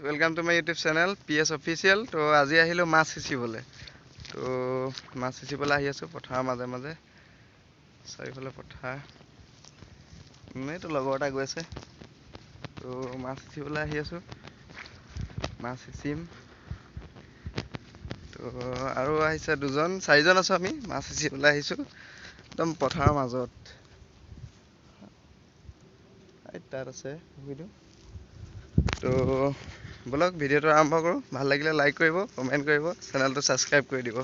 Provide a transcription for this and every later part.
Welcome to my YouTube channel PS official. तो आज आहिलो माछ सिचिबले। तो माछ सिचिबले आहि आछो पथार माजे माजे चारिफाले पथार मैं तो लगৰ এটা গৈ আছে। तो माछ सिचिबले आहि आछो माछ सिचिम। तो আৰু আহিছে দুজন চাৰিজন আছো আমি মাছ সিচিবলে আহিছো একদম পথাৰৰ মাজত। তাত আছে ভিডিও। তো বলক ভিডিওটো আৰম্ভ কৰো। ভাল লাগিলে লাইক কৰিব, কমেন্ট কৰিব, চেনেলটো সাবস্ক্ৰাইব কৰি দিব।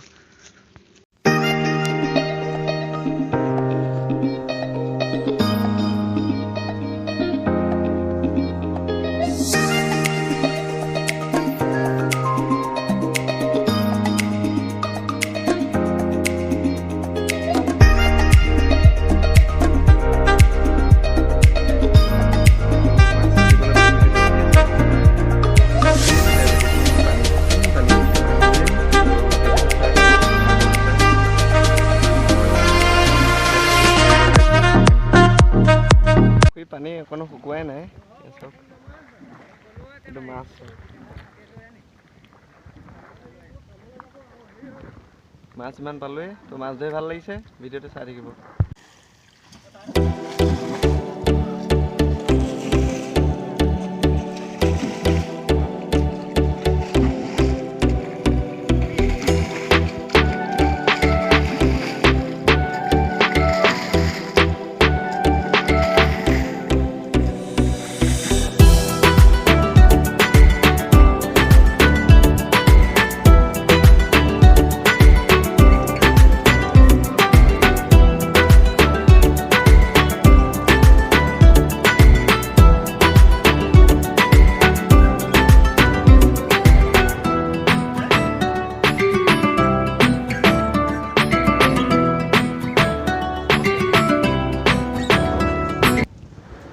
पानी कोनो শুকুৱাই নাই এসব কিন্তু মাছ ইমান পালোৱে। তো মাছ ধৰি ভাল লাগিছে, ভিডিওটো চাই থাকিব।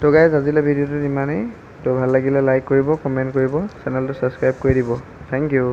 तो गाइज आजिले भिडिओটো ইমানেই। तो ভাল লাগিলে লাইক কৰিব, কমেন্ট কৰিব, চেনেলটো সাবস্ক্ৰাইব কৰি দিব। Thank you.